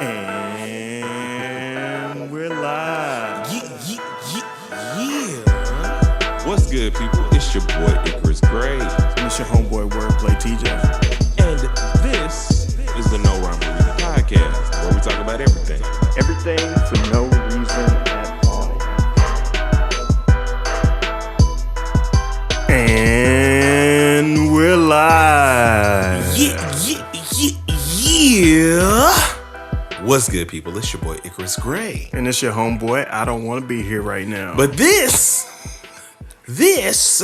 And we're live. Yeah. What's good, people? It's your boy Icarus Gray. And it's your homeboy Wordplay TJ. And this is the No Rhyme No Reason podcast, where we talk about everything. Everything for no reason at all. And we're live. Yeah. What's good, people? It's your boy Icarus Gray. And it's your homeboy. I don't want to be here right now. But this is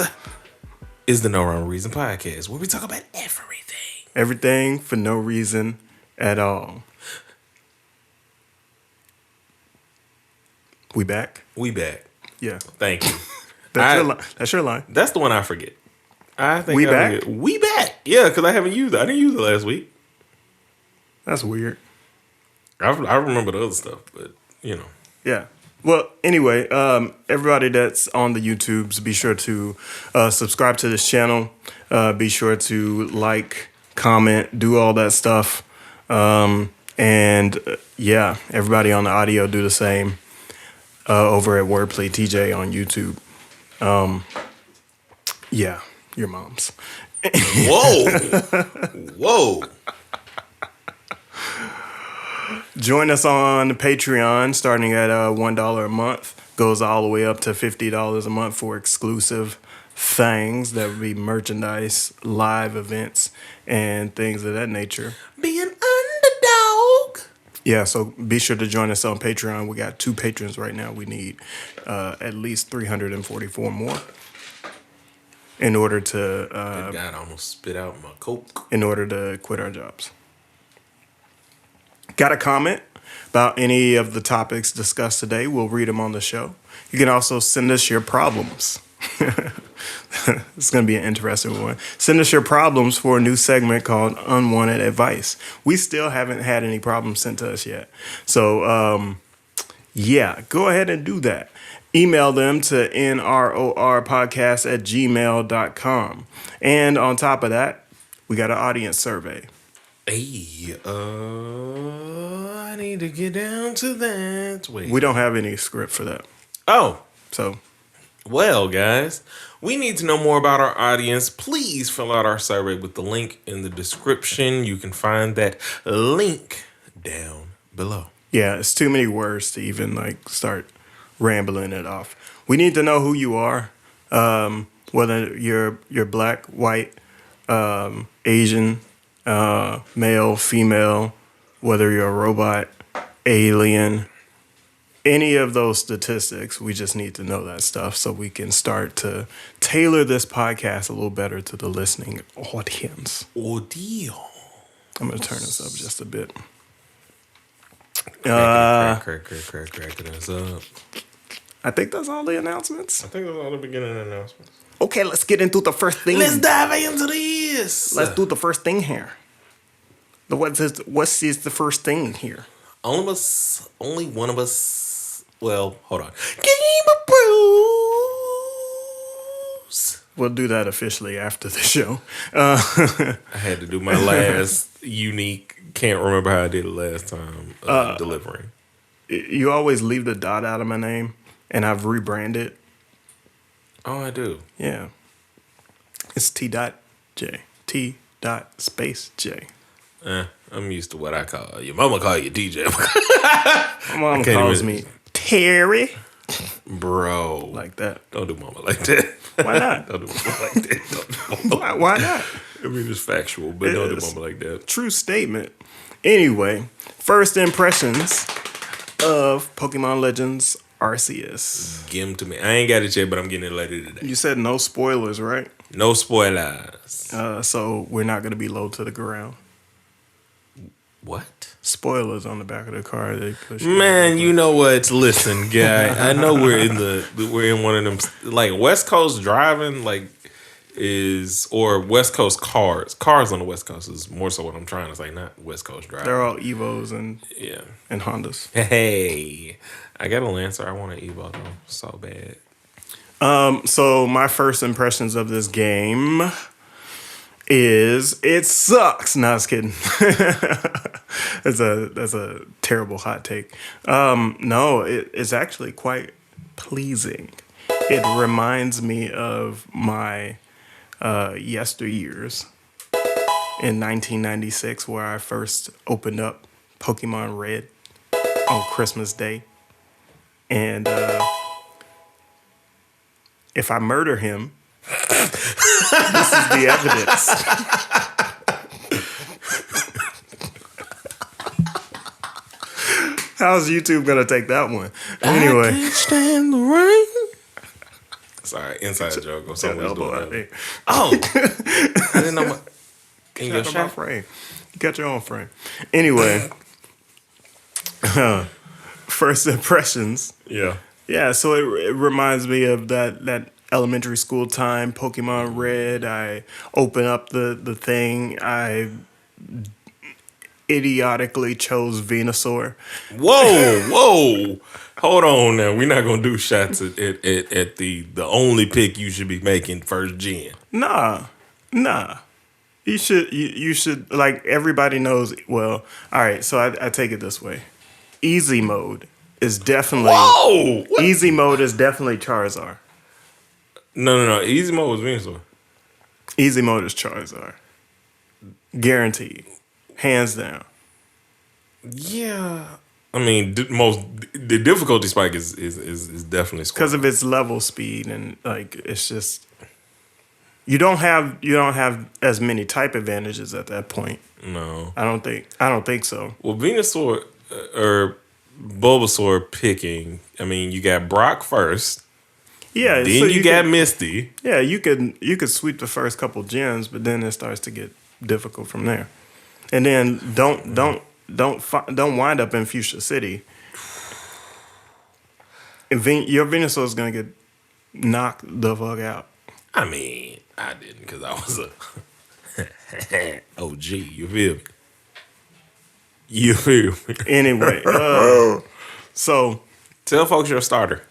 the No Rhyme No Reason podcast, where we talk about everything. Everything for no reason at all. We back? We back. Yeah. Thank you. That's your line. That's the one I forget. I think We I back? forget. We back. Yeah, because I haven't used it. I didn't use it last week. That's weird. I remember the other stuff, but you know. Yeah. Well, anyway, everybody that's on the YouTubes, be sure to subscribe to this channel. Be sure to like, comment, do all that stuff. Yeah, everybody on the audio do the same over at Wordplay TJ on YouTube. Yeah, your mom's. Whoa. Join us on Patreon, starting at $1 a month. Goes all the way up to $50 a month for exclusive things. That would be merchandise, live events, and things of that nature. Be an underdog. Yeah, so be sure to join us on Patreon. We got 2 patrons right now. We need at least 344 more in order to God, I almost spit out my Coke. in order to quit our jobs. Got a comment about any of the topics discussed today? We'll read them on the show. You can also send us your problems. It's going to be an interesting one. Send us your problems for a new segment called Unwanted Advice. We still haven't had any problems sent to us yet. So, yeah, go ahead and do that. Email them to nrorpodcast@gmail.com. And on top of that, we got an audience survey. Hey, I need to get down to that. Wait. We don't have any script for that. Oh, So, well, guys, we need to know more about our audience. Please fill out our survey with the link in the description. You can find that link down below. yeah, it's too many words to even start rambling it off. We need to know who you are, whether you're black, white, Asian, male, female, whether you're a robot, alien, any of those statistics. We just need to know that stuff so we can start to tailor this podcast a little better to the listening audience. Ordeal. I'm going to turn this up just a bit. Cracking us up. I think that's all the announcements. I think that's all the beginning announcements. Okay, let's get into the first thing. Let's dive into this. Let's do the first thing here. What is the first thing here? Only one of us. Well, hold on. Game of Brews. We'll do that officially after the show. I had to do my last unique. Can't remember how I did it last time. Delivering. You always leave the dot out of my name, and I've rebranded. Oh, I do. Yeah. It's T.J. T.space.J. I'm used to what I call you. Mama call you DJ. My mom calls me Terry. Bro. Like that. Don't do mama like that. Why not? Don't do mama like that. Don't do mama. Why not? I mean, it's factual, but don't do mama like that. True statement. Anyway, first impressions of Pokemon Legends Arceus. Give them to me. I ain't got it yet, but I'm getting it later today. You said no spoilers, right? No spoilers. So we're not going to be low to the ground. What? Spoilers on the back of the car. They push. Man, you know what? Listen, guy. I know we're in one of them like West Coast driving or West Coast cars. Cars on the West Coast is more so what I'm trying to say, not West Coast driving. They're all Evos and Hondas. Hey, I got a Lancer. I want an Evo though, so bad. So my first impressions of this game is it sucks. No, I was kidding. That's a terrible hot take. No, it's actually quite pleasing. It reminds me of my yesteryears in 1996, where I first opened up Pokemon Red on Christmas Day, and if I murder him, this is the evidence. How's YouTube gonna take that one? Anyway, I can't stand the rain. Sorry, inside joke. Or something was doing that. Oh, I didn't know. Can you go shot? Frame. You got your own frame. Anyway, first impressions. Yeah. Yeah, so it reminds me of that elementary school time, Pokemon Red. I open up the thing. I idiotically chose Venusaur. Whoa. Hold on now. We're not gonna do shots at the only pick you should be making first gen. Nah. You should like everybody knows. Well, all right. So I take it this way. Easy mode is definitely What? Easy mode is definitely Charizard. No. Easy mode was Venusaur. Easy mode is Charizard. Guaranteed. Hands down. Yeah. I mean, the difficulty spike is definitely Because of its level speed and like it's just you don't have as many type advantages at that point. No. I don't think so. Well, Venusaur or Bulbasaur picking. I mean, you got Brock first. Yeah. Then so you got Misty. Yeah, you could sweep the first couple gens, but then it starts to get difficult from there. And then don't wind up in Fuchsia City. And your Venusaur is gonna get knocked the fuck out. I mean, I didn't because I was a OG. You feel me? You feel me? Anyway, so Tell folks your starter.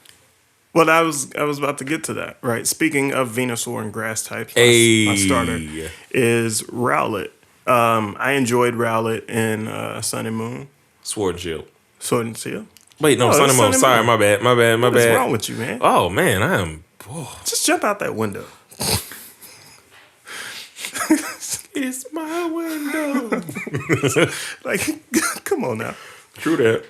well, I was about to get to that. Right. Speaking of Venusaur and grass types, my starter is Rowlet. I enjoyed Rowlet in Sun and Moon. Sword and Shield. Sword and Shield. Wait, no, Oh, Sun and it's Moon. Sun and Sorry, Moon. my bad. What's wrong with you, man? Oh man, I am. Just jump out that window. It's my window. Like, come on now. True that.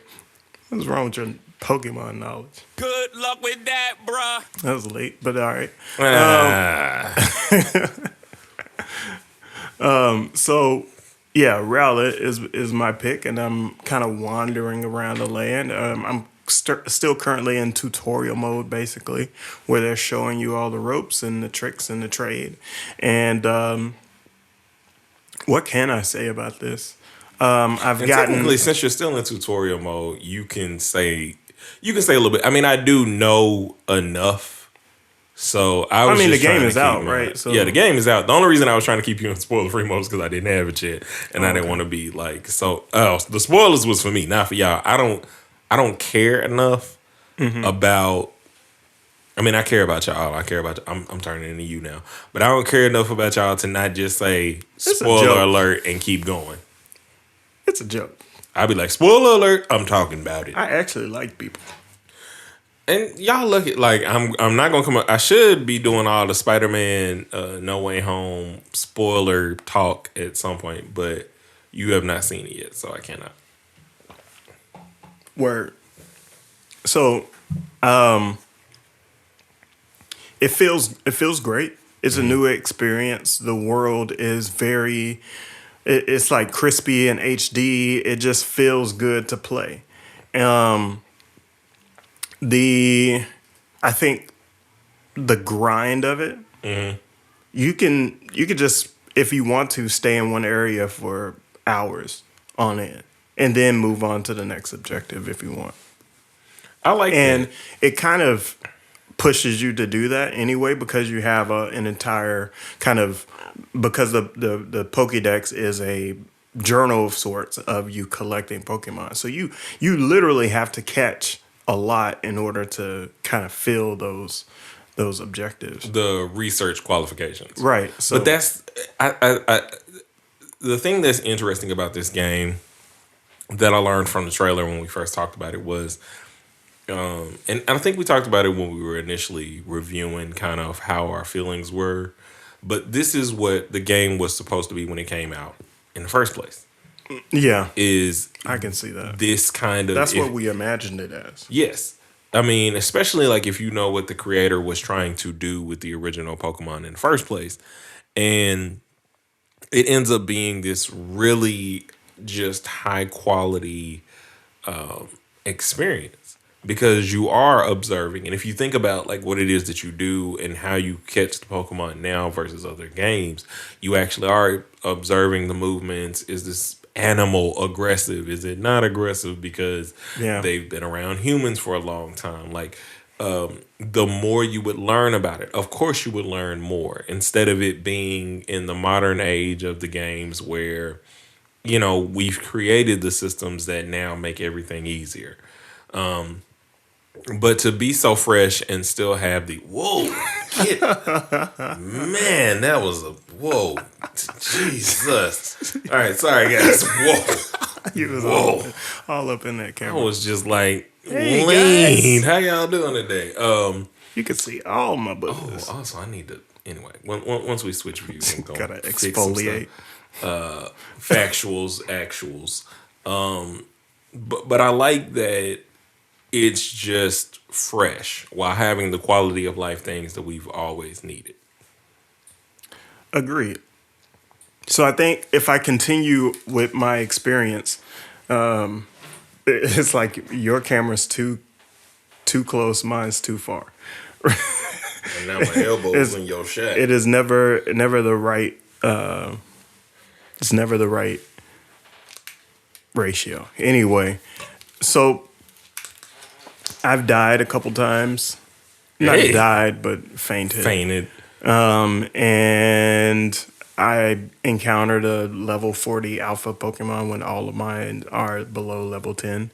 What's wrong with your Pokemon knowledge? Good luck with that, bruh. That was late, but all right. So, yeah, Rowlet is my pick, and I'm kind of wandering around the land. I'm still currently in tutorial mode, basically, where they're showing you all the ropes and the tricks and the trade. And what can I say about this? Technically, since you're still in tutorial mode, you can say a little bit. I mean, I do know enough. So I mean, the game is out, right? So yeah, the game is out. The only reason I was trying to keep you in spoiler free mode is because I didn't have it yet, and I didn't want to be like so. The spoilers was for me, not for y'all. I don't care enough about. I mean, I care about y'all. I care about. I'm turning into you now, but I don't care enough about y'all to not just say spoiler alert and keep going. It's a joke. I'd be like, spoiler alert. I'm talking about it. I actually like people. And y'all look at like I'm not gonna come up. I should be doing all the Spider-Man No Way Home spoiler talk at some point, but you have not seen it yet, so I cannot. Word. So, it feels great. It's a new experience. The world is very. It's like crispy and HD. It just feels good to play. I think the grind of it, you could just, if you want to, stay in one area for hours on it and then move on to the next objective if you want. I like and that. It kind of pushes you to do that anyway because you have an entire kind of, because the Pokédex is a journal of sorts of you collecting Pokemon. So you literally have to catch a lot in order to kind of fill those those objectives. the research qualifications. Right. So But that's the thing that's interesting about this game that I learned from the trailer when we first talked about it was, and I think we talked about it when we were initially reviewing kind of how our feelings were. But this is what the game was supposed to be when it came out in the first place. yeah, Is I can see that. this kind of That's what we imagined it as. Yes. I mean, especially like if you know what the creator was trying to do with the original Pokemon in the first place. And it ends up being this really just high quality experience because you are observing. And if you think about like what it is that you do and how you catch the Pokemon now versus other games, you actually are observing the movements. Is this animal aggressive? Is it not aggressive because Yeah. they've been around humans for a long time? Like, the more you would learn about it, of course you would learn more instead of it being in the modern age of the games where, you know, we've created the systems that now make everything easier. But to be so fresh and still have the man, that was a whoa, Jesus. All right, sorry guys. Whoa, He was whoa. all up in that I camera. was just like, Hey, lean. guys. How y'all doing today? You could see all my buttons. Also, I need to anyway. Once we switch views, I'm gonna Gotta fix some exfoliate. stuff. Factuals, actuals. But I like that it's just fresh while having the quality of life things that we've always needed. Agreed. So I think if I continue with my experience, it's like your camera's too close, mine's too far. And now my elbow's in your shack. It is never the right. It's never the right ratio. Anyway, so I've died a couple times. Not Hey. died, but fainted. Fainted. And I encountered a level 40 alpha Pokemon when all of mine are below level 10.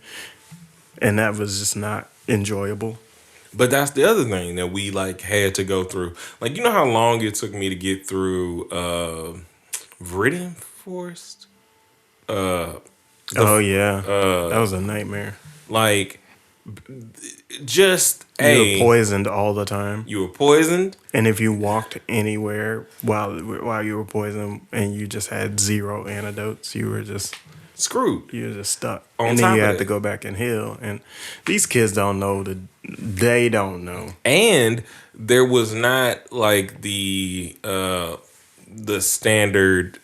And that was just not enjoyable. But that's the other thing that we like had to go through. Like, you know how long it took me to get through Viridian Forest? Oh, yeah. That was a nightmare. Like, just You were poisoned all the time. you were poisoned. And if you walked anywhere while you were poisoned and you just had zero antidotes, you were just Screwed. stuck. On And top then you of had that- to go back and heal. And these kids don't know they don't know. And there was not like the standard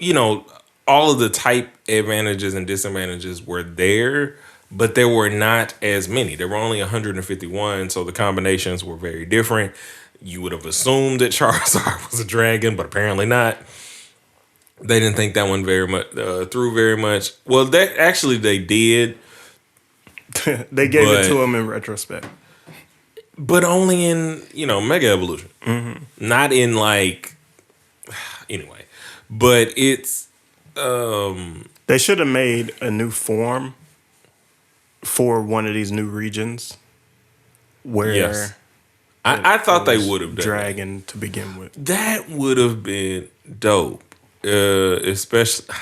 you know, all of the type advantages and disadvantages were there, but there were not as many. There were only 151, so the combinations were very different. You would have assumed that Charizard was a dragon, but apparently not. They didn't think that one very much through very much. Well, that actually they did, They gave it But- to him in retrospect. but only in, you know, Mega Evolution, not in like anyway. But it's They should have made a new form for one of these new regions where Yes. I thought they was would have done dragon to begin with. that. Would have been dope, especially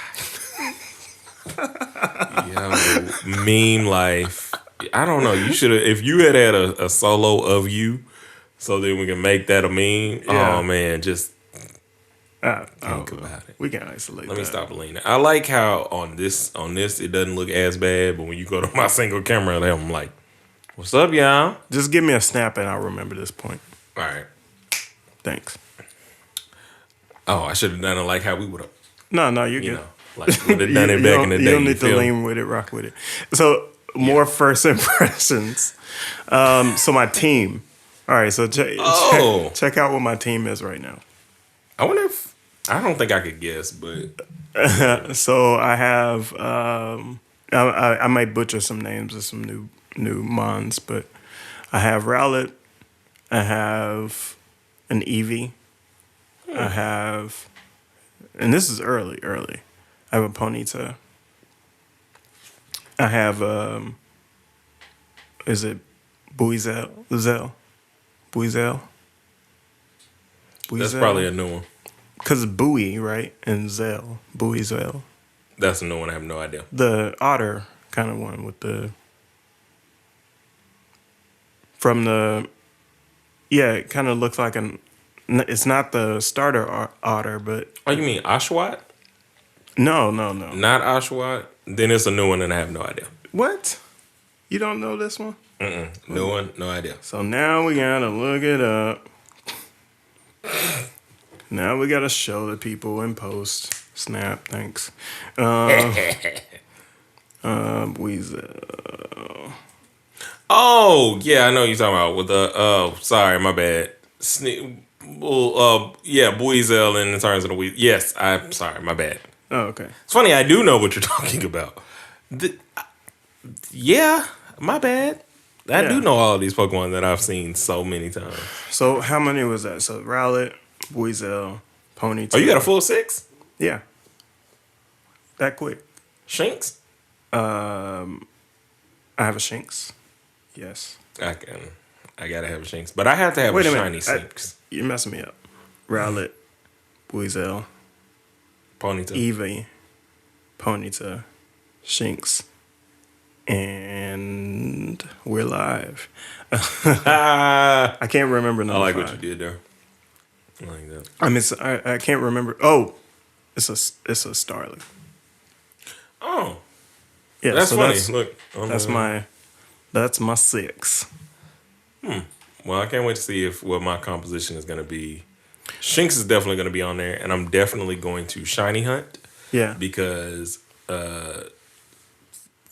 yo, meme life. I don't know. You should have if you had a solo of you, so then we can make that a meme. Yeah. Oh man, just Think about it. We can isolate let me that. stop leaning. I like how on this it doesn't look as bad, but when you go to my single camera, I'm like, "What's up, y'all?" Just give me a snap and I'll remember this point. All right. Thanks. Oh, I should have done it like how we would have, No, you're you good. know, like would have done it back in the day. You don't you need to feel? lean with it, rock with it. So more first impressions. So my team. All right, so check out what my team is right now. I wonder if I don't think I could guess, but So I have I might butcher some names of some new mons, but I have Rowlet, I have an Eevee, I have, and this is early. I have a Ponyta. I have is it Buizel. That's probably a new one. Because Bowie, right? And Zell. Buizel. That's a new one. I have no idea. The otter kind of one with the... From the... Yeah, it kind of looks like an... It's not the starter otter, but... Oh, you mean Oshawott? No. Not Oshawott? Then it's a new one and I have no idea. What? You don't know this one? New one? No idea. So now we gotta look it up. Now we gotta show the people in post. Snap, thanks. Weasel. Oh, yeah, I know what you're talking about. With the, sorry, my bad. Buizel in terms of the Weasel. Yes, I'm sorry, my bad. Oh, okay. It's funny, I do know what you're talking about. Yeah, my bad. I do know all of these Pokemon that I've seen so many times. So how many was that? So Rowlet, Buizel, Ponytail. Oh, you got a full 6? Yeah. That quick. Shinx? I have a Shinx. Yes. I gotta have a Shinx. But I have to have a shiny Shinx. You're messing me up. Rowlet, Buizel, Ponytail. Eevee, Ponyta, Shinx, and we're live. I can't remember number I like 5. what you did there. I like that. I mean, I can't remember. Oh, it's a Starly. Oh, Yeah, that's so funny. Look, that's my 6. Well, I can't wait to see what my composition is going to be. Shinx is definitely going to be on there, and I'm definitely going to shiny hunt. Yeah, Because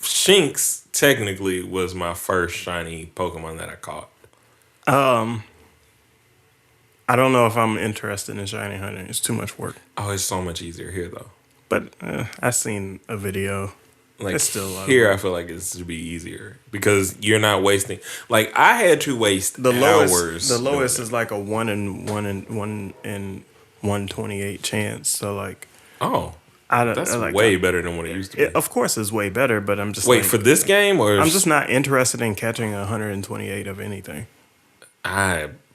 Shinx technically was my first shiny Pokemon that I caught. I don't know if I'm interested in shiny hunting. It's too much work. Oh, it's so much easier here, though. But I seen a video. Like It's still a lot of here, I feel like it should be easier because you're not wasting. Like I had to waste hours. The lowest is like a 1 in 128 chance. So like, that's way better than what it used to be. Of course, it's way better. But I'm just Wait for this game, or I'm just not interested in catching 128 of anything.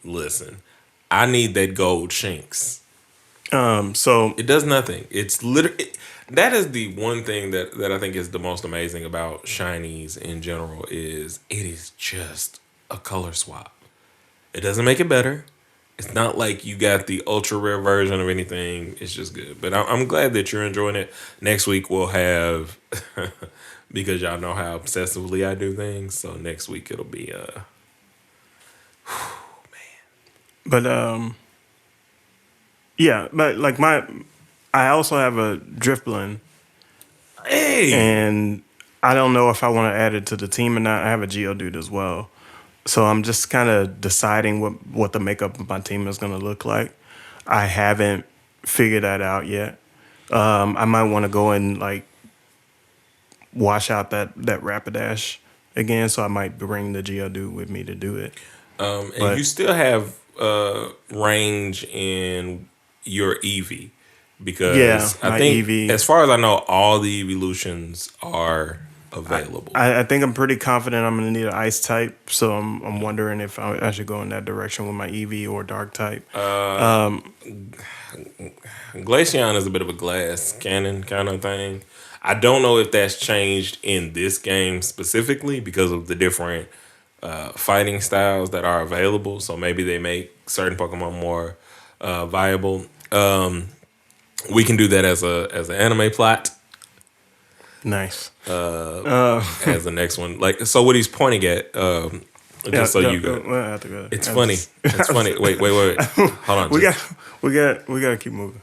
Listen. I need that gold Shinx. So It does nothing. It's literally that is the one thing that I think is the most amazing about shinies in general is it is just a color swap. It doesn't make it better. It's not like you got the ultra rare version of anything. It's just good. But I'm glad that you're enjoying it. Next week we'll have because y'all know how obsessively I do things. So next week it'll be But yeah, but like I also have a Drifblim, hey. and I don't know if I want to add it to the team or not. I have a Geodude as well, so I'm just kind of deciding what the makeup of my team is going to look like. I haven't figured that out yet. I might want to go and like wash out that Rapidash again, so I might bring the Geodude with me to do it. And you still have range in your Eevee because I think Eevee, as far as I know, all the evolutions are available. I think I'm pretty confident I'm going to need an Ice type, so I'm wondering if I should go in that direction with my Eevee or Dark type. Glaceon is a bit of a glass cannon kind of thing. I don't know if that's changed in this game specifically because of the different fighting styles that are available. So maybe they make certain Pokemon more viable. We can do that as an anime plot. Nice. As the next one. Like so what he's pointing at, you go. Well, I have to go. It's funny. It's funny. Wait. Hold on. We gotta keep moving.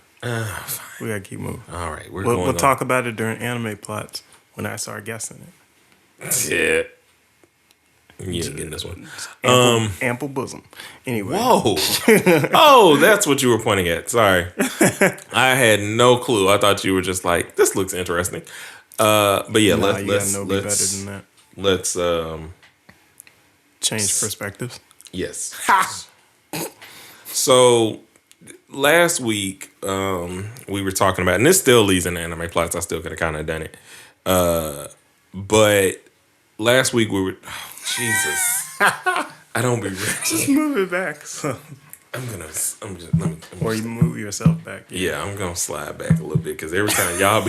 We gotta keep moving. All right. We'll talk about it during anime plots when I start guessing it. Yeah. You ain't getting this one. Ample bosom. Anyway. Whoa. Oh, that's what you were pointing at. Sorry. I had no clue. I thought you were just like, this looks interesting. But yeah, let's be better than that. Let's change perspectives. Yes. So last week, we were talking about, and this still leads in anime plots. I still could have kind of done it. But last week we were, Jesus. I don't be ready. Just move it back. So. Or you move yourself back. Yeah, I'm gonna slide back a little bit because every time y'all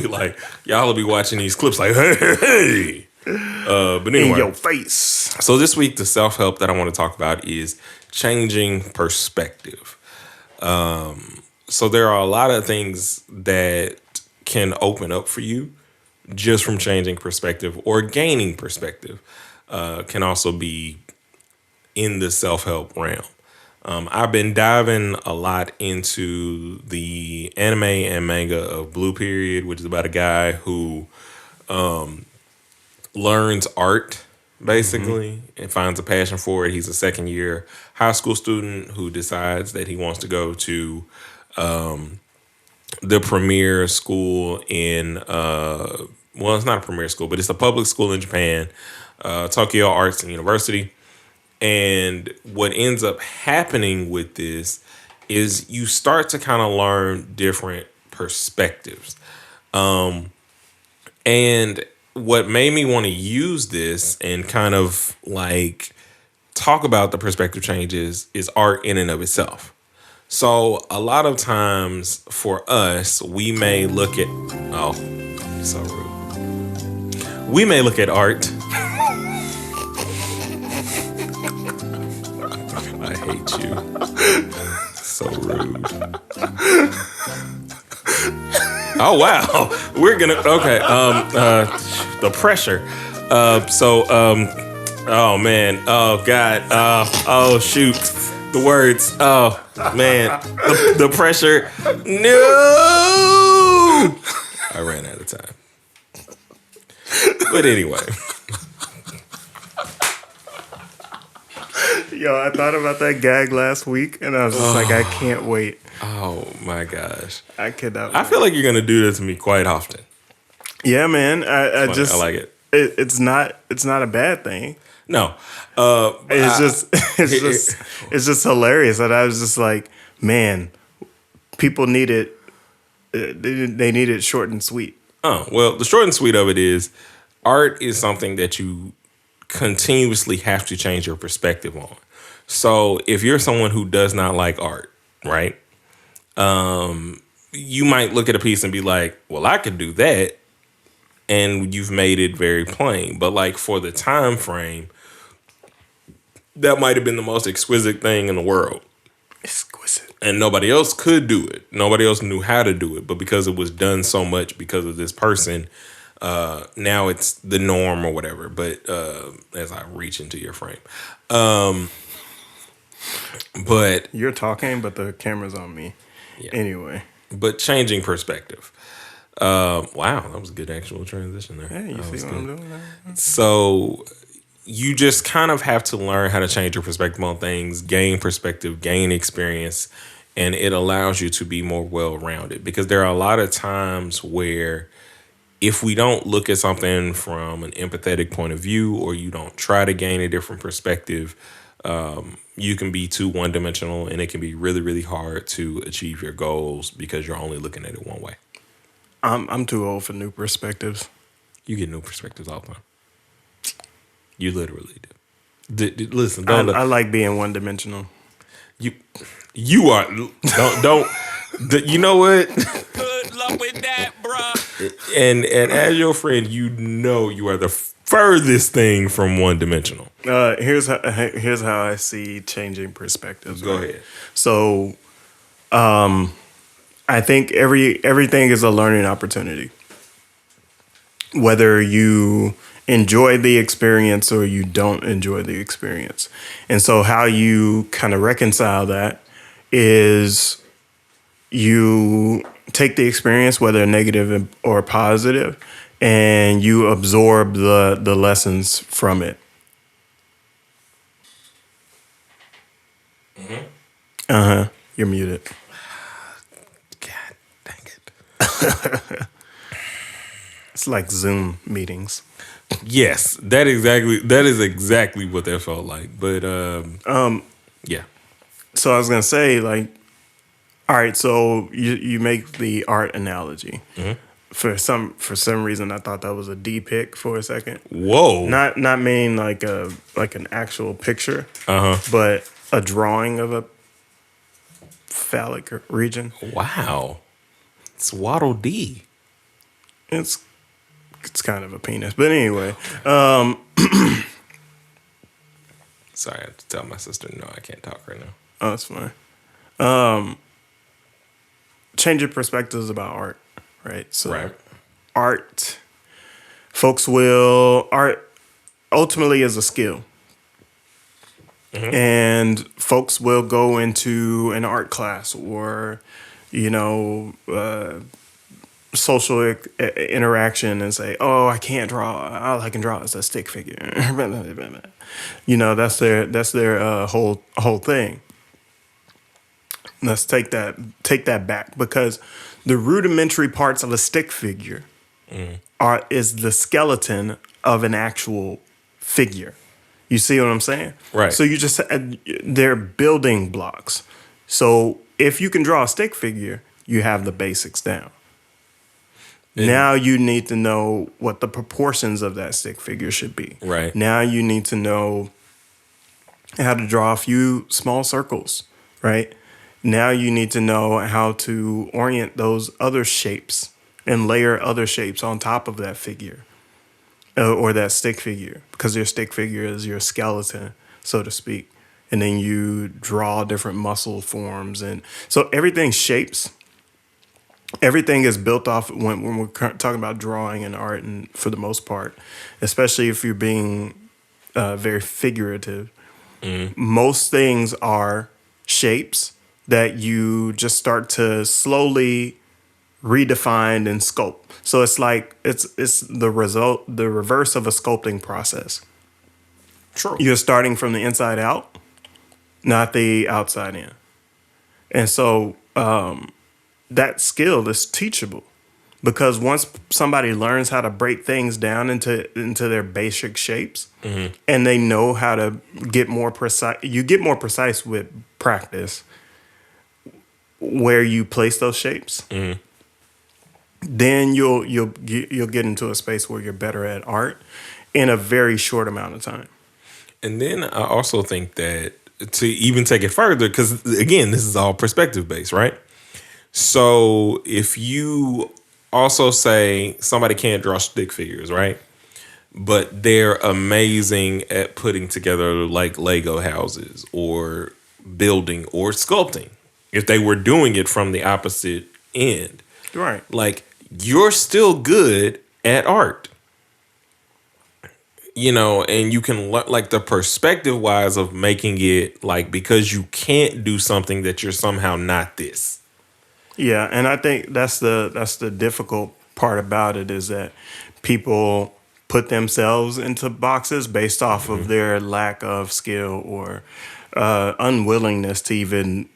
will be watching these clips like, hey. But anyway, in your face. So this week, the self-help that I want to talk about is changing perspective. So there are a lot of things that can open up for you just from changing perspective or gaining perspective. Can also be in the self-help realm. I've been diving a lot into the anime and manga of Blue Period, which is about a guy who learns art, basically, and finds a passion for it. He's a second-year high school student who decides that he wants to go to the premier school in, well, it's not a premier school, but it's a public school in Japan, Tokyo Arts and University. And what ends up happening with this is you start to kind of learn different perspectives. And what made me want to use this and kind of like talk about the perspective changes is art in and of itself. So a lot of times for us, we may look at, oh, so rude. We may look at art. I hate you. So rude. Oh wow. We're gonna okay. The pressure. Oh man. Oh god. Oh shoot. The words. Oh man. The pressure. No. I ran out of time. But anyway. Yo, I thought about that gag last week, and I was just like, I can't wait. Oh my gosh. I cannot. I feel like you're gonna do this to me quite often. Yeah, man. I just I like it. It's not a bad thing. No, it's just hilarious. And I was just like, man, people need it. They need it short and sweet. Oh well, the short and sweet of it is, art is something that you continuously have to change your perspective on. So if you're someone who does not like art, right? You might look at a piece and be like, well, I could do that. And you've made it very plain. But like for the time frame, that might have been the most exquisite thing in the world. Exquisite. And nobody else could do it. Nobody else knew how to do it. But because it was done so much because of this person, now it's the norm or whatever. But as I reach into your frame. But you're talking, but the camera's on me. Yeah. Anyway. But changing perspective. Wow, that was a good actual transition there. Hey, you see what I'm doing there? So you just kind of have to learn how to change your perspective on things, gain perspective, gain experience, and it allows you to be more well-rounded. Because there are a lot of times where if we don't look at something from an empathetic point of view, or you don't try to gain a different perspective, you can be too one-dimensional, and it can be really, really hard to achieve your goals because you're only looking at it one way. I'm too old for new perspectives. You get new perspectives all the time. You literally do. Listen, I like being one-dimensional. You are don't. You know what? Good luck with that, bruh. And as your friend, you know you are the furthest thing from one-dimensional. Here's how I see changing perspectives. Go ahead. So, I think everything is a learning opportunity. Whether you enjoy the experience or you don't enjoy the experience. And so how you kind of reconcile that is you take the experience, whether negative or positive, and you absorb the lessons from it. Mm-hmm. You're muted. God dang it. It's like Zoom meetings. Yes, that is exactly what that felt like. But yeah. So I was gonna say, like, all right, so you make the art analogy. Mm-hmm. for some reason, I thought that was a D pic for a second. Whoa. Not mean like an actual picture, Uh-huh. but a drawing of a phallic region. Wow. It's Waddle D. It's kind of a penis, but anyway. Sorry, I have to tell my sister no, I can't talk right now. Oh, that's fine. Change your perspectives about art, right? So Right. art ultimately is a skill. And folks will go into an art class or, social interaction and say, "Oh, I can't draw. All I can draw is a stick figure." That's their whole thing. Let's take that back, because the rudimentary parts of a stick figure is the skeleton of an actual figure. You see what I'm saying? Right. So they're building blocks. So if you can draw a stick figure, you have the basics down. Now you need to know what the proportions of that stick figure should be. Right. Now you need to know how to draw a few small circles, right? Now you need to know how to orient those other shapes and layer other shapes on top of that figure or that stick figure, because your stick figure is your skeleton, so to speak. And then you draw different muscle forms. And so everything shapes. Everything is built off when we're talking about drawing and art, and for the most part, especially if you're being very figurative, most things are shapes that you just start to slowly redefine and sculpt. So it's like it's the reverse of a sculpting process. True. You're starting from the inside out, not the outside in. And so that skill is teachable, because once somebody learns how to break things down into their basic shapes, and they know how to get more precise, you get more precise with practice where you place those shapes. Then you'll get into a space where you're better at art in a very short amount of time. And then I also think that to even take it further, because again, this is all perspective based, right? So if you also say somebody can't draw stick figures, right? But they're amazing at putting together like Lego houses or building or sculpting, if they were doing it from the opposite end. Right. Like, you're still good at art. And you can like the perspective wise of making it like, because you can't do something that you're somehow not this. Yeah, and I think that's the difficult part about it, is that people put themselves into boxes based off of their lack of skill or unwillingness to even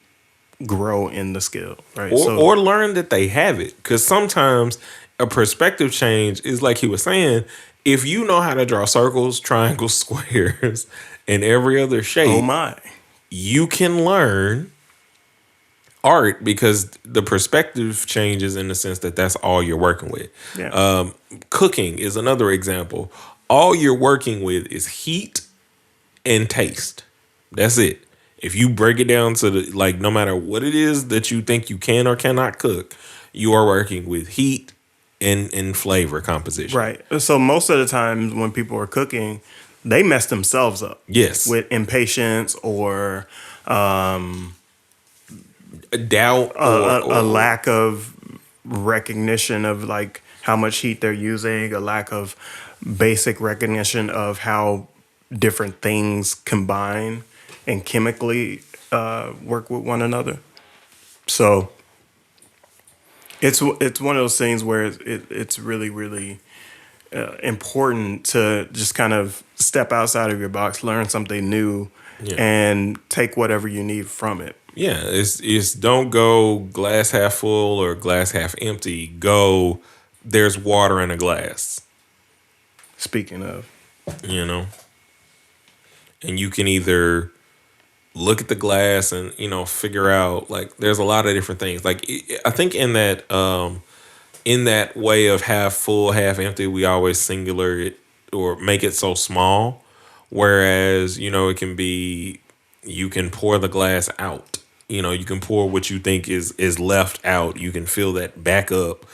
grow in the skill, right? Or learn that they have it. Because sometimes a perspective change is like he was saying, if you know how to draw circles, triangles, squares, and every other shape, oh my, you can learn art, because the perspective changes in the sense that that's all you're working with. Yeah. Cooking is another example. All you're working with is heat and taste. That's it. If you break it down to no matter what it is that you think you can or cannot cook, you are working with heat and flavor composition. Right. So most of the time when people are cooking, they mess themselves up. Yes. With impatience or A doubt a lack of recognition of like how much heat they're using, a lack of basic recognition of how different things combine and chemically work with one another. So it's one of those things where it's really, really important to just kind of step outside of your box, learn something new, and take whatever you need from it. Yeah, it's don't go glass half full or glass half empty. Go, there's water in a glass. Speaking of, and you can either look at the glass and figure out, like, there's a lot of different things. Like, I think in that in that way of half full, half empty, we always singular it or make it so small. Whereas, it can be, you can pour the glass out. You can pour what you think is left out. You can fill that back up.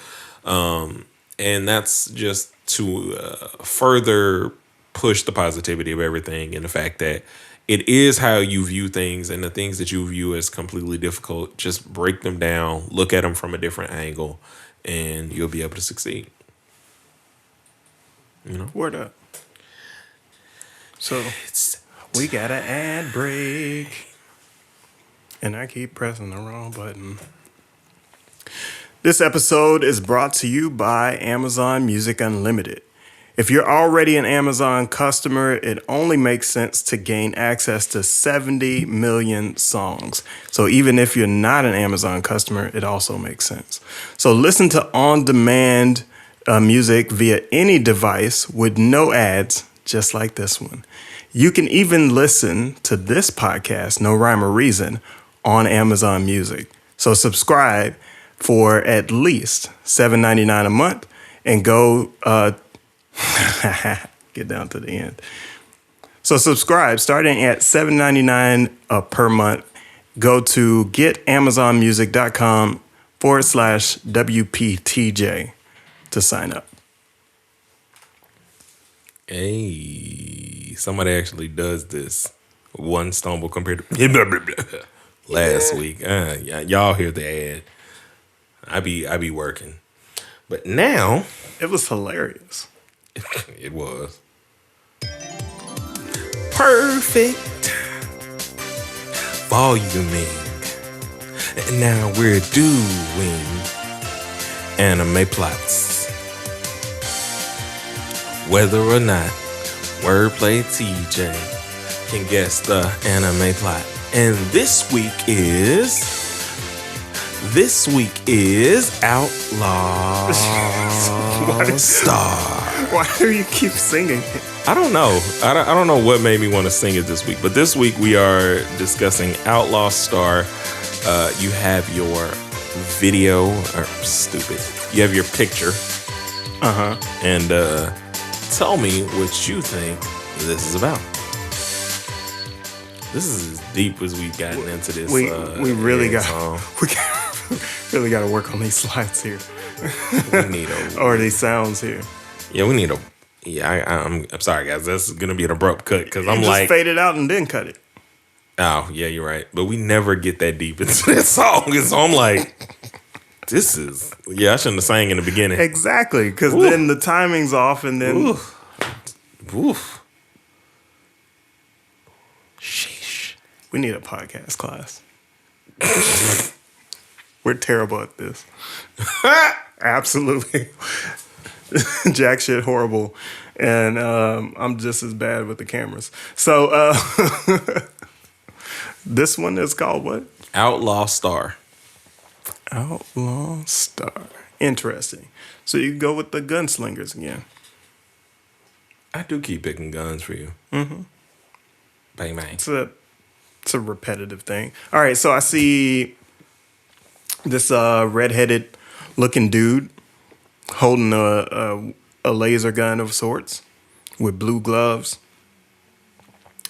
And that's just to further push the positivity of everything and the fact that it is how you view things, and the things that you view as completely difficult, just break them down, look at them from a different angle, and you'll be able to succeed. Word up. So we got an ad break. And I keep pressing the wrong button. This episode is brought to you by Amazon Music Unlimited. If you're already an Amazon customer, it only makes sense to gain access to 70 million songs. So even if you're not an Amazon customer, it also makes sense. So listen to on-demand music via any device with no ads, just like this one. You can even listen to this podcast, No Rhyme or Reason, on Amazon Music. So subscribe for at least $7.99 a month and go get down to the end. So subscribe starting at $7.99 per month. Go to getamazonmusic.com/WPTJ to sign up. Hey, somebody actually does this. One stumble compared to last week. Y'all hear the ad. I be working. But now It was hilarious. it was perfect voluming. And now we're doing anime plots. Whether or not Wordplay TJ can guess the anime plot. And this week is Outlaw Star. Why do you keep singing? I don't know. I don't know what made me want to sing it this week. But this week we are discussing Outlaw Star. You have your video, or stupid. You have your picture. And tell me what you think this is about. This is as deep as we've gotten into this. We really got song. we really got to work on these slides here, We need a or these sounds here. yeah. We need a yeah. I'm sorry, guys. That's gonna be an abrupt cut because I'm Just like, fade it out and then cut it. oh yeah, you're right. But we never get that deep into this song, and so I'm like, this is I shouldn't have sang in the beginning. Exactly, because then the timing's off, and then Oof. we need a podcast class. We're terrible at this. Absolutely. Jack shit horrible. And I'm just as bad with the cameras. So this one is called what? Outlaw Star. Outlaw Star. Interesting. So you go with the gunslingers again. I do keep picking guns for you. Mm-hmm. Bang bang. It's a repetitive thing. All right, so I see this redheaded looking dude holding a laser gun of sorts with blue gloves.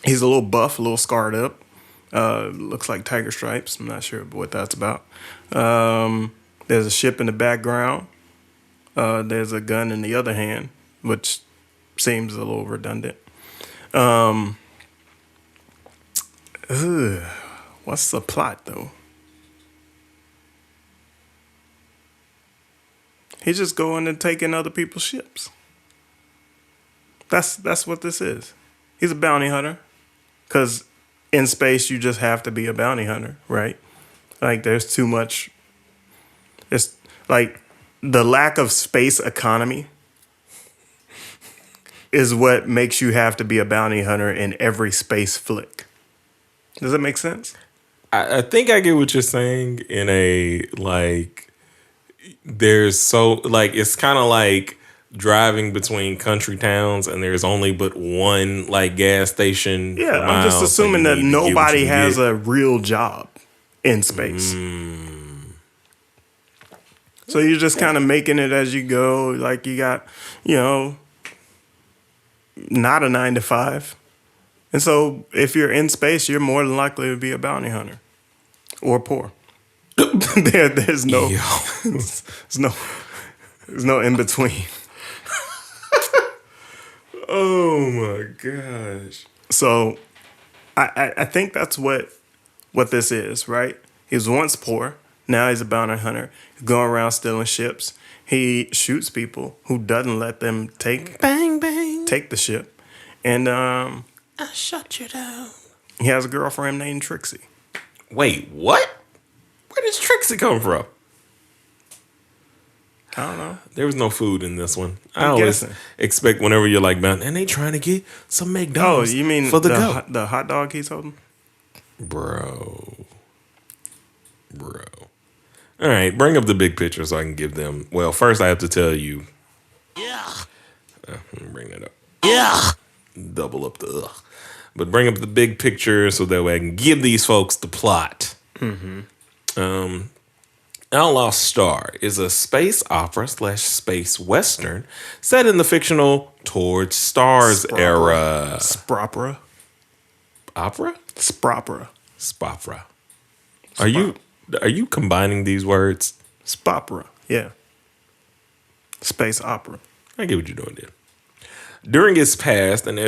He's a little buff, a little scarred up. Looks like tiger stripes. I'm not sure what that's about. There's a ship in the background. There's a gun in the other hand, which seems a little redundant. What's the plot, though? He's just going and taking other people's ships. That's what this is. He's a bounty hunter. Because in space, you just have to be a bounty hunter, right? Like, there's too much. It's like the lack of space economy is what makes you have to be a bounty hunter in every space flick. Does that make sense? I think I get what you're saying in a, like, there's so, like, it's kind of like driving between country towns and there's only but one, like, gas station. Yeah, I'm just assuming that nobody has a real job in space. So you're just kind of making it as you go. Like you got, you know, not a 9 to 5. And so if you're in space, you're more than likely to be a bounty hunter or poor. There's no, Yo. there's no in between. Oh my gosh. So I think that's what this is, right? He was once poor. Now he's a bounty hunter. He's going around stealing ships. He shoots people who doesn't let them take the ship. And I shut you down. he has a girlfriend named Trixie. Wait, what? Where does Trixie come from? I don't know. There was no food in this one. I I'm always guessing. expect whenever you're like, man, and they trying to get some Oh, McDonald's you mean for the goat. the hot dog he's holding? Bro. All right, bring up the big picture so I can give them. Well, first I have to tell you. Yeah. Let me bring that up. Yeah. Double up the ugh. But bring up the big picture so that way I can give these folks the plot. Outlaw Star is a space opera / space western set in the fictional Towards Stars era. Spropera. Opera? Spropera. Spopera. Are you combining these words? Spopera. Yeah. Space opera. I get what you're doing there. During its past, During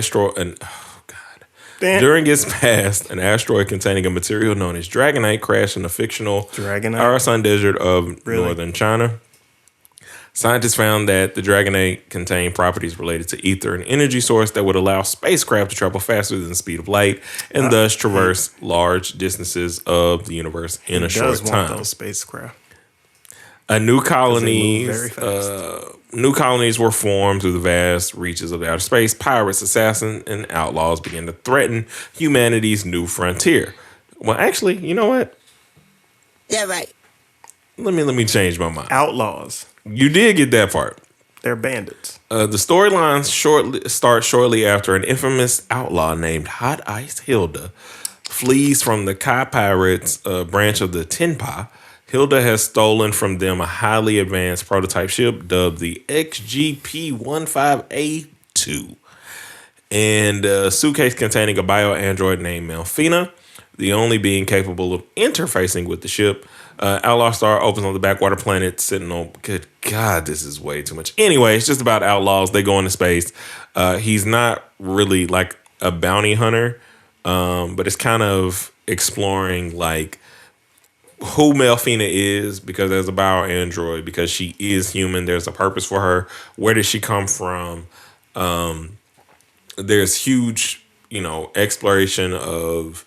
its past, an asteroid containing a material known as Dragonite crashed in the fictional Arasan Desert of northern China. Scientists found that the Dragonite contained properties related to ether, an energy source that would allow spacecraft to travel faster than the speed of light and thus traverse large distances of the universe in a short time. Those spacecraft. New colonies were formed through the vast reaches of outer space. Pirates, assassins, and outlaws began to threaten humanity's new frontier. Well, actually, you know what? Yeah, right. Let me change my mind. Outlaws. You did get that part. They're bandits. The storyline starts shortly after an infamous outlaw named Hot Ice Hilda flees from the Kai Pirates branch of the Tenpa. Hilda has stolen from them a highly advanced prototype ship dubbed the XGP-15A2 and a suitcase containing a bio-android named Melfina, the only being capable of interfacing with the ship. Outlaw Star opens on the backwater planet sitting on... Good God, this is way too much. Anyway, it's just about outlaws. They go into space. He's not really like a bounty hunter, but it's kind of exploring like who Melfina is, because there's a bio-android, because she is human. There's a purpose for her. Where did she come from? There's huge, exploration of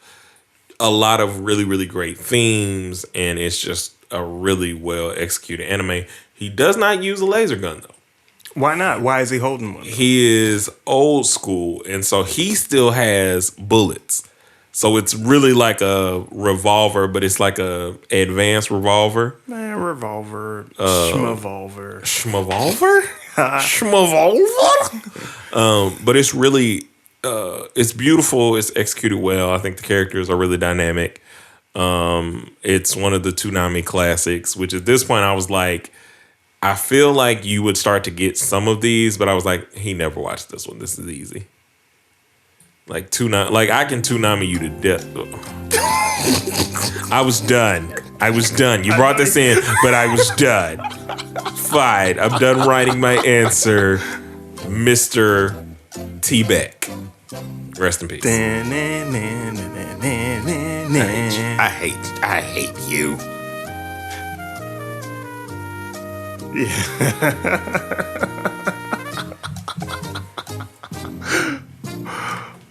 a lot of really, really great themes, and it's just a really well executed anime. He does not use a laser gun, though. Why not? Why is he holding one? He is old school, and so he still has bullets. So it's really like a revolver, but it's like a advanced revolver. Revolver. Schmavolver. Schmavolver? Schmavolver? But it's really, it's beautiful. It's executed well. I think the characters are really dynamic. It's one of the Toonami classics, which at this point I was like, I feel like you would start to get some of these, but I was like, he never watched this one. This is easy. Like I can Toonami you to death. I was done. You brought this in, but I was done. Fine. I'm done writing my answer, Mr. T. Beck. Rest in peace. I hate you.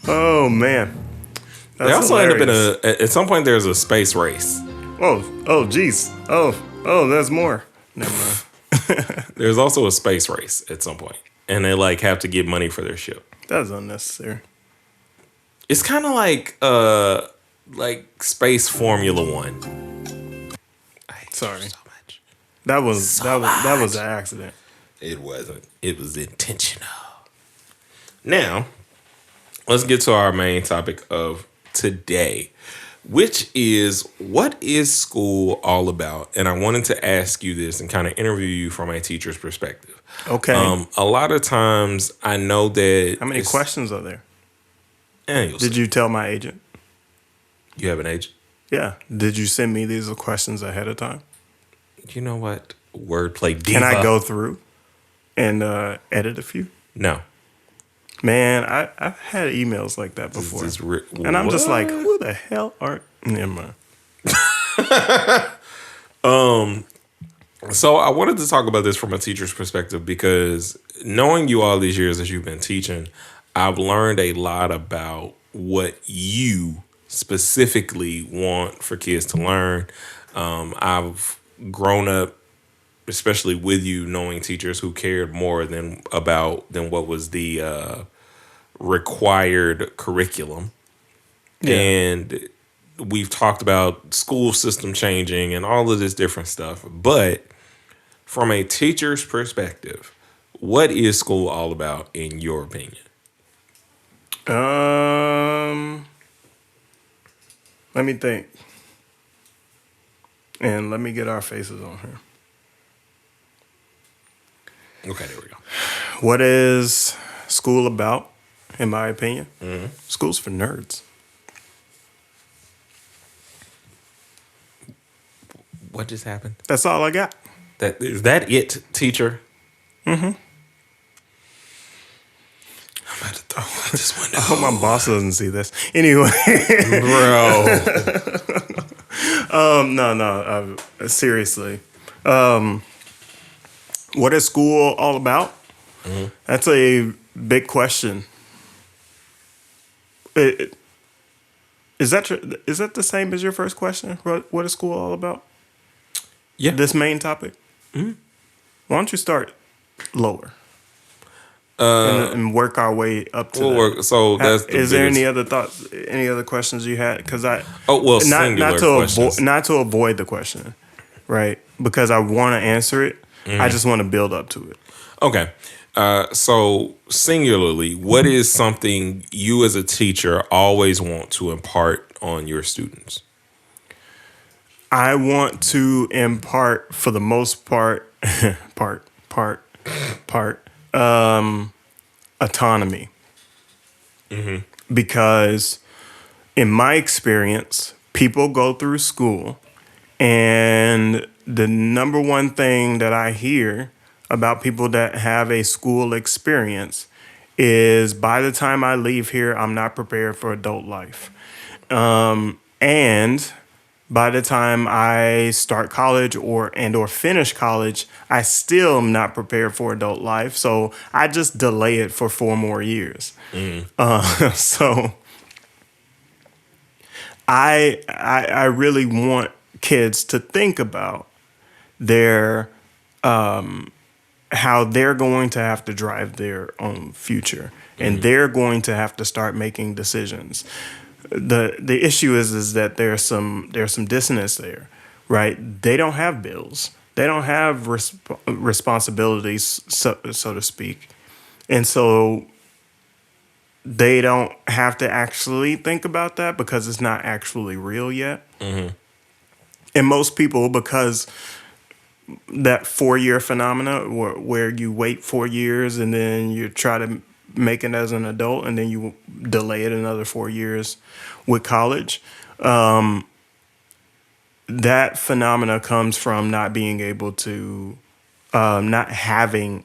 Oh man. That's they also hilarious. end up at some point there's a space race. Oh geez. Oh, there's more. Never mind. There's also a space race at some point, and they have to get money for their ship. That's unnecessary. It's kind of like space Formula One. I hate Sorry. you so much. That was an accident. It wasn't. It was intentional. Now, let's get to our main topic of today, which is, what is school all about? And I wanted to ask you this and kind of interview you from a teacher's perspective. Okay. A lot of times I know that. How many questions are there? You'll Did see. you tell my agent? You have an agent? Yeah. Did you send me these questions ahead of time? You know what? Wordplay diva. Can I go through and edit a few? No. Man, I've had emails like that before. And I'm just like, who the hell are... Never mind. So I wanted to talk about this from a teacher's perspective because knowing you all these years as you've been teaching, I've learned a lot about what you specifically want for kids to learn. I've grown up, especially with you, knowing teachers who cared more than what was the required curriculum. Yeah. And we've talked about school system changing and all of this different stuff. But from a teacher's perspective, what is school all about in your opinion? Let me think. And let me get our faces on here. Okay, there we go. What is school about, in my opinion? Mm-hmm. School's for nerds. What just happened? That's all I got. Is that it, teacher? Mm-hmm. I'm about to throw out this window. I hope my boss doesn't see this. Anyway. Bro. No. Seriously. What is school all about? Mm-hmm. That's a big question. Is that the same as your first question? What is school all about? Yeah. This main topic? Mm-hmm. Why don't you start lower? And work our way up to that. So that's the Is there biggest- any other thoughts, any other questions you had? Because singular questions. not to avoid the question, right? Because I want to answer it. I just want to build up to it. Okay. So singularly, what is something you as a teacher always want to impart on your students? I want to impart, for the most part, autonomy. Mm-hmm. Because in my experience, people go through school, and the number one thing that I hear about people that have a school experience is, by the time I leave here, I'm not prepared for adult life. And by the time I start college or finish college, I still am not prepared for adult life. So I just delay it for 4 more years. So I really want kids to think about their how they're going to have to drive their own future, and they're going to have to start making decisions. The issue is that there's some dissonance there, right? They don't have bills. They don't have responsibilities, so to speak. And so they don't have to actually think about that because it's not actually real yet. Mm-hmm. And most people, because that 4-year phenomena where you wait 4 years and then you try to make it as an adult and then you delay it another 4 years with college, that phenomena comes from not being able to, not having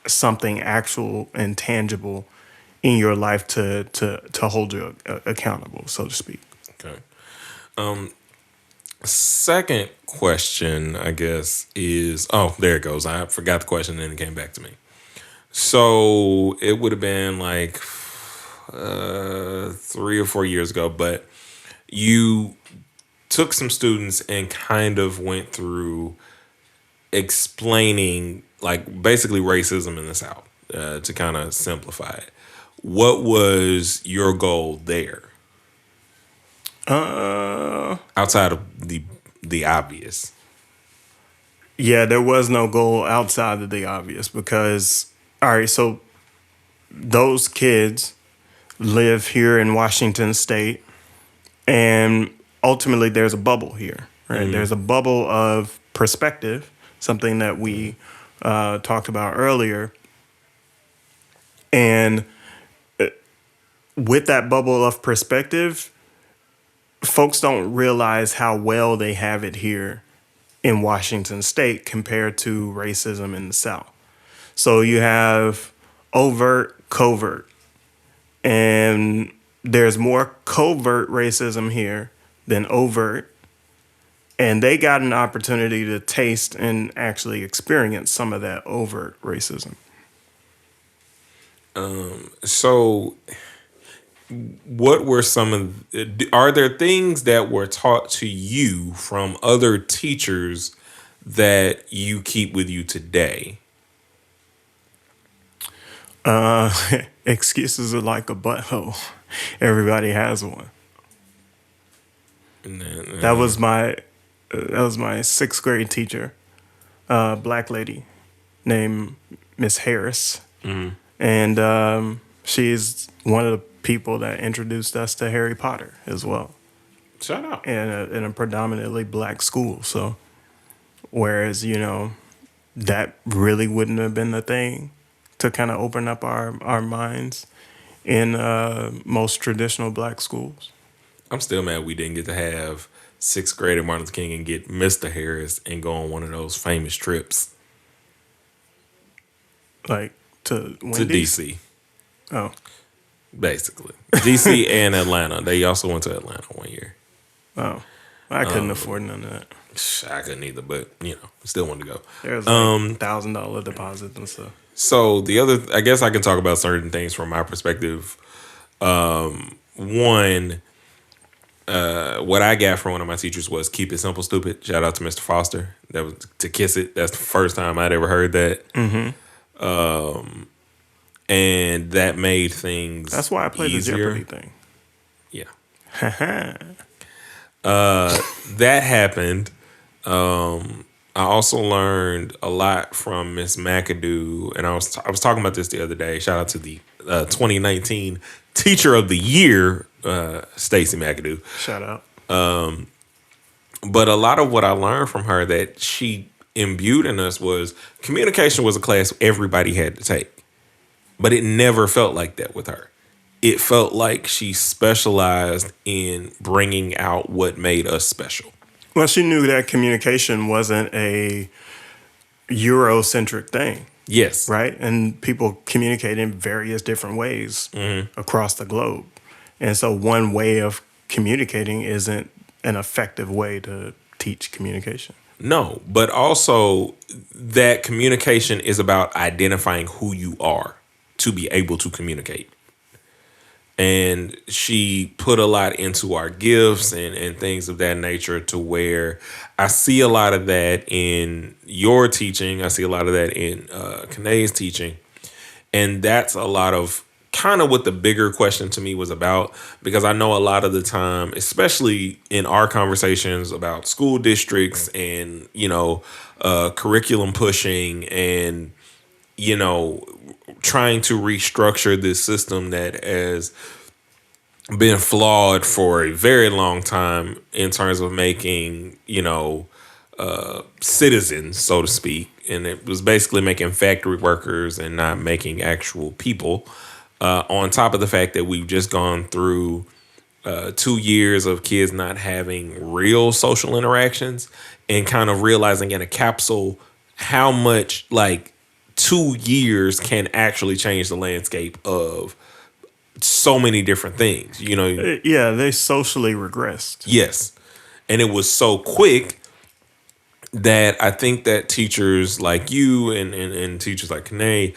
something actual and tangible in your life to hold you accountable, so to speak. Okay. Second question, I guess, is... Oh, there it goes. I forgot the question and then it came back to me. So it would have been like 3 or 4 years ago, but you took some students and kind of went through explaining, like, basically racism in the South, to kind of simplify it. What was your goal there? Outside of the obvious. Yeah, there was no goal outside of the obvious because, all right, so those kids live here in Washington State, and ultimately there's a bubble here, right? There's a bubble of perspective, something that we talked about earlier. And with that bubble of perspective, folks don't realize how well they have it here in Washington State compared to racism in the South. So you have overt, covert, and there's more covert racism here than overt. And they got an opportunity to taste and actually experience some of that overt racism. So, what were some of? Are there things that were taught to you from other teachers that you keep with you today? Excuses are like a butthole. Everybody has one. That was my sixth grade teacher, black lady named Miss Harris, and she's one of the people that introduced us to Harry Potter as well. Shout out. In a predominantly black school. So, whereas that really wouldn't have been the thing to kind of open up our minds in most traditional black schools. I'm still mad we didn't get to have sixth grader Martin Luther King and get Mr. Harris and go on one of those famous trips Like to to Wendy's? DC. Oh, Basically, DC and Atlanta. They also went to Atlanta one year. oh, I couldn't afford none of that. I couldn't either, but still wanted to go. There's like $1,000 deposits and stuff. So the other, I guess I can talk about certain things from my perspective. One, what I got from one of my teachers was keep it simple, stupid. Shout out to Mr. Foster. That was to kiss it. That's the first time I'd ever heard that. And that made things. That's why I played easier. the Jeopardy thing. Yeah. That happened. I also learned a lot from Miss McAdoo, and I was talking about this the other day. Shout out to the 2019 Teacher of the Year, Stacy McAdoo. Shout out. But a lot of what I learned from her that she imbued in us was communication was a class everybody had to take, but it never felt like that with her. It felt like she specialized in bringing out what made us special. Well, she knew that communication wasn't a Eurocentric thing. Yes. Right? And people communicate in various different ways across the globe. And so one way of communicating isn't an effective way to teach communication. No, but also that communication is about identifying who you are to be able to communicate. And she put a lot into our gifts and things of that nature to where I see a lot of that in your teaching. I see a lot of that in Kanae's teaching. And that's a lot of kind of what the bigger question to me was about, because I know a lot of the time, especially in our conversations about school districts and, curriculum pushing and, trying to restructure this system that has been flawed for a very long time in terms of making, citizens, so to speak. And it was basically making factory workers and not making actual people. On top of the fact that we've just gone through 2 years of kids not having real social interactions and kind of realizing in a capsule how much 2 years can actually change the landscape of so many different things, Yeah, they socially regressed. Yes. And it was so quick that I think that teachers like you and teachers like Kanae,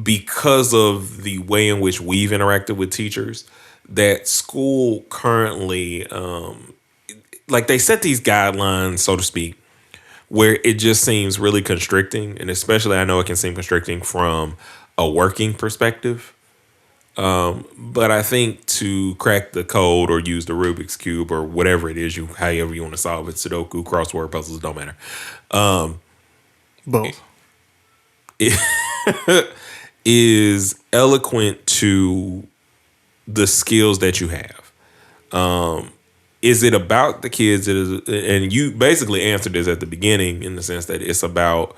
because of the way in which we've interacted with teachers, that school currently, they set these guidelines, so to speak, where it just seems really constricting. And especially I know it can seem constricting from a working perspective. But I think to crack the code or use the Rubik's Cube or whatever it is, however you want to solve it, Sudoku, crossword puzzles, don't matter. Both. Is eloquent to the skills that you have. is it about the kids? And you basically answered this at the beginning in the sense that it's about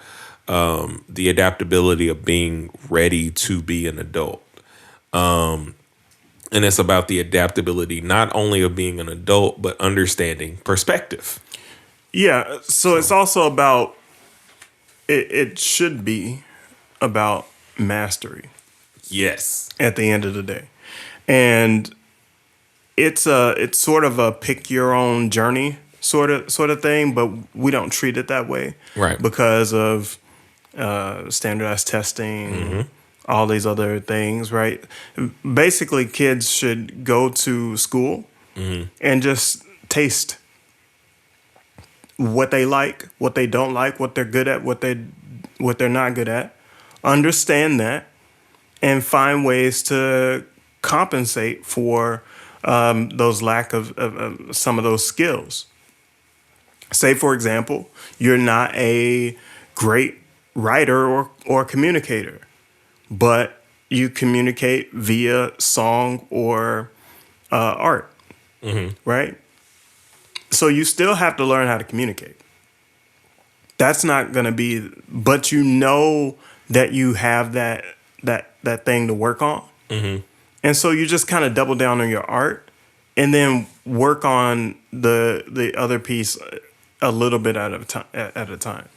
the adaptability of being ready to be an adult. And it's about the adaptability not only of being an adult, but understanding perspective. Yeah. So it's also about, it should be about mastery Yes. at the end of the day. And it's sort of a pick your own journey sort of thing, but we don't treat it that way. Right. Because of standardized testing, all these other things, right? Basically, kids should go to school and just taste what they like, what they don't like, what they're good at, what they're not good at. Understand that and find ways to compensate for those lack of some of those skills. Say, for example, you're not a great writer or communicator, but you communicate via song or art, right? So you still have to learn how to communicate. That's not going to be, but you know that you have that thing to work on. And so you just kind of double down on your art and then work on the other piece a little bit at a time.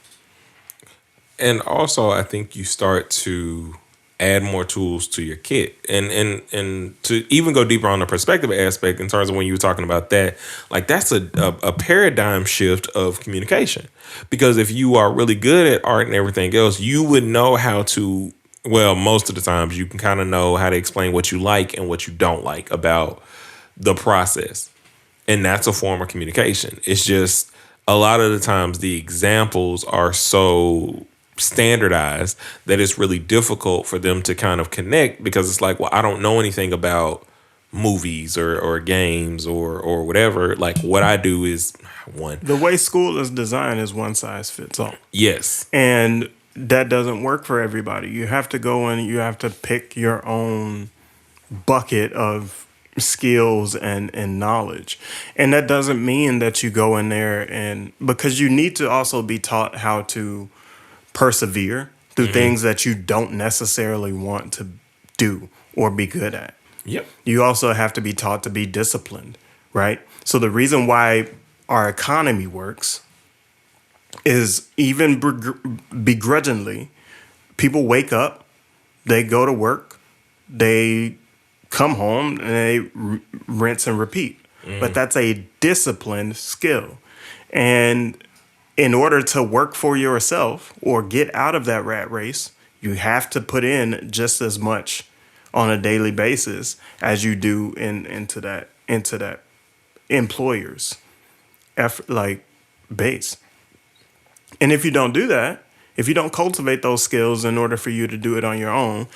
And also, I think you start to add more tools to your kit, and to even go deeper on the perspective aspect in terms of when you were talking about that, like that's a paradigm shift of communication. Because if you are really good at art and everything else, you would know how to. Well, most of the times you can kind of know how to explain what you like and what you don't like about the process, and that's a form of communication. It's just a lot of the times the examples are so standardized that it's really difficult for them to kind of connect, because it's like, well, I don't know anything about movies or games or whatever. Like what I do is one. The way school is designed is one size fits all. Yes. And that doesn't work for everybody. You have to go in, you have to pick your own bucket of skills and knowledge. And that doesn't mean that you go in there and, because you need to also be taught how to persevere through things that you don't necessarily want to do or be good at. Yep. You also have to be taught to be disciplined, right? So the reason why our economy works is even begrudgingly, people wake up, they go to work, they come home, and they rinse and repeat. But that's a disciplined skill. And in order to work for yourself or get out of that rat race, you have to put in just as much on a daily basis as you do into that employer's effort, like base. And if you don't do that, if you don't cultivate those skills in order for you to do it on your own,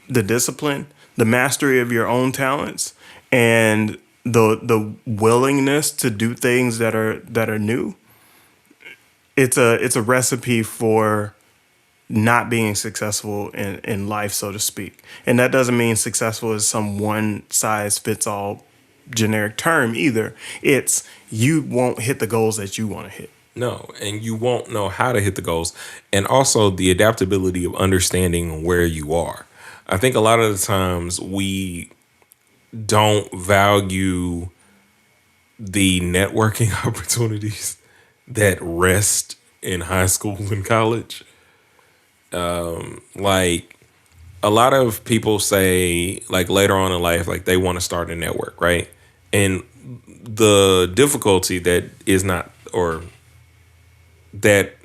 the discipline, the mastery of your own talents, and the willingness to do things that are new, it's a recipe for not being successful in life, so to speak. And that doesn't mean successful is some one size fits all generic term either. It's you won't hit the goals that you want to hit. No, and you won't know how to hit the goals. And also the adaptability of understanding where you are. I think a lot of the times we don't value the networking opportunities that rest in high school and college. Like a lot of people say, like later on in life, like they want to start a network, right? And the difficulty that is not, or that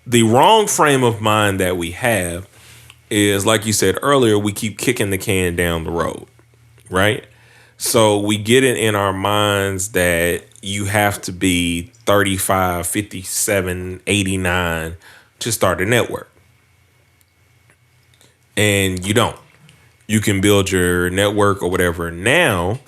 the wrong frame of mind that we have is, like you said earlier, we keep kicking the can down the road, right? So we get it in our minds that you have to be 35, 57, 89 to start a network. And you don't. You can build your network or whatever now,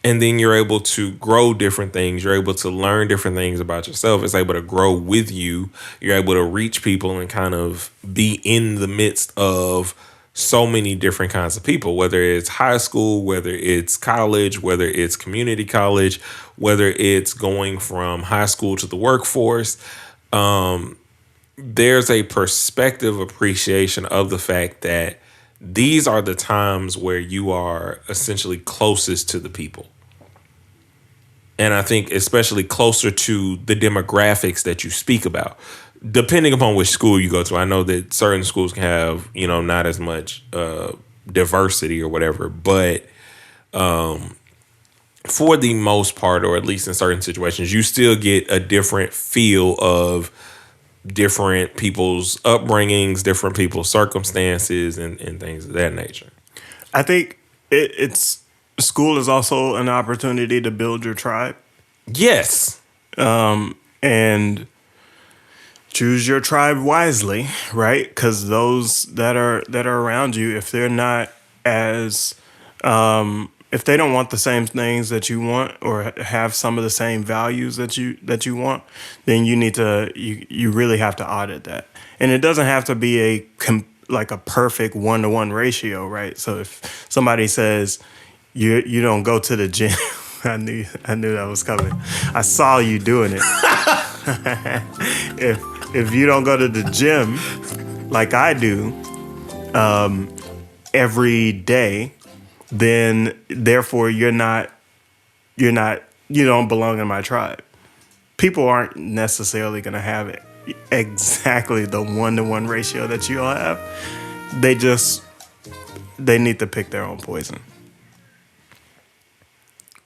and then you're able to grow different things. You're able to learn different things about yourself. It's able to grow with you. You're able to reach people and kind of be in the midst of so many different kinds of people, whether it's high school, whether it's college, whether it's community college, whether it's going from high school to the workforce. There's a perspective appreciation of the fact that these are the times where you are essentially closest to the people. And I think especially closer to the demographics that you speak about, depending upon which school you go to. I know that certain schools can have, not as much diversity or whatever, but for the most part, or at least in certain situations, you still get a different feel of different people's upbringings, different people's circumstances, and things of that nature. I think it's school is also an opportunity to build your tribe. Yes. And choose your tribe wisely, right? Because those that are around you, if they're not as if they don't want the same things that you want or have some of the same values that you want, then you need to you really have to audit that. And it doesn't have to be like a perfect 1-to-1 ratio, right? So if somebody says you don't go to the gym, I knew that was coming. I saw you doing it. If you don't go to the gym like I do every day, then therefore you don't belong in my tribe. People aren't necessarily going to have it exactly the 1-to-1 ratio that you all have. They need to pick their own poison.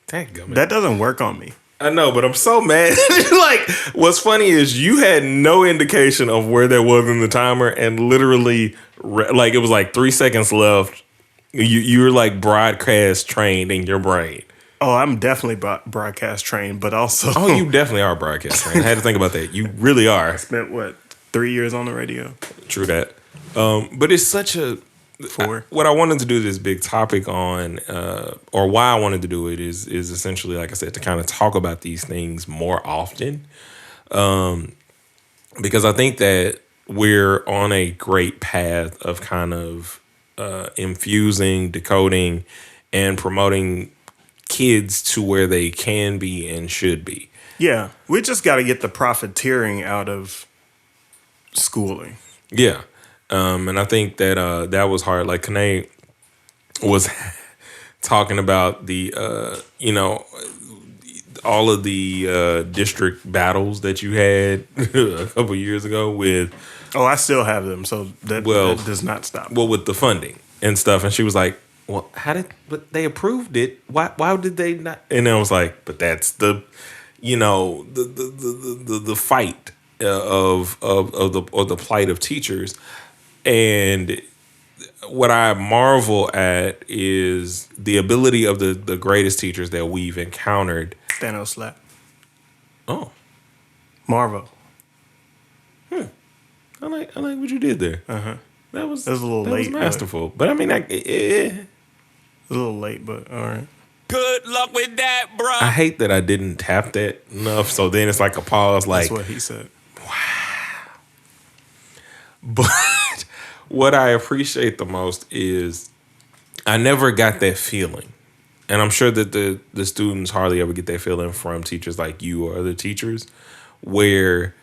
That doesn't work on me. I know, but I'm so mad. Like, what's funny is you had no indication of where there was in the timer, and literally, like, it was like 3 seconds left. You were like broadcast trained in your brain. Oh, I'm definitely broadcast trained, but also... Oh, you definitely are broadcast trained. I had to think about that. You really are. I spent, 3 years on the radio? True that. But it's such a... 4. What I wanted to do this big topic on, or why I wanted to do it is essentially, like I said, to kind of talk about these things more often. Because I think that we're on a great path of kind of infusing, decoding, and promoting kids to where they can be and should be. Yeah, we just got to get the profiteering out of schooling. Yeah. And I think that that was hard. Like, Kane was talking about the, all of the district battles that you had a couple years ago with... Oh, I still have them, so that does not stop. Well, with the funding and stuff. And she was like, well, but they approved it. Why did they not? And I was like, but that's the fight of the plight of teachers. And what I marvel at is the ability of the greatest teachers that we've encountered. Thanos slap. Oh. Marvel. I like what you did there. Uh-huh. That was a little late. Was masterful. But I mean, a little late, but all right. Good luck with that, bro. I hate that I didn't tap that enough. So then it's like a pause. Like, that's what he said. Wow. But what I appreciate the most is I never got that feeling. And I'm sure that the students hardly ever get that feeling from teachers like you or other teachers, where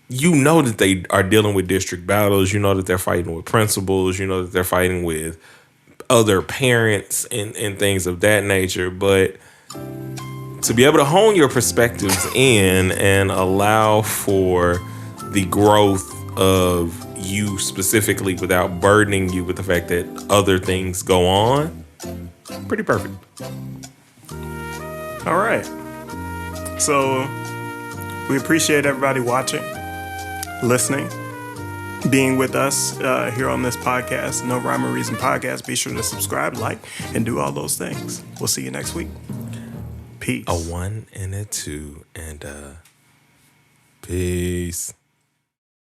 you know that they are dealing with district battles. You know that they're fighting with principals. You know that they're fighting with other parents and things of that nature. But to be able to hone your perspectives in and allow for the growth of you specifically without burdening you with the fact that other things go on, pretty perfect. All right. So we appreciate everybody watching, listening, being with us here on this podcast, No Rhyme or Reason Podcast. Be sure to subscribe, like, and do all those things. We'll see you next week. Peace. A 1 and a 2 and peace.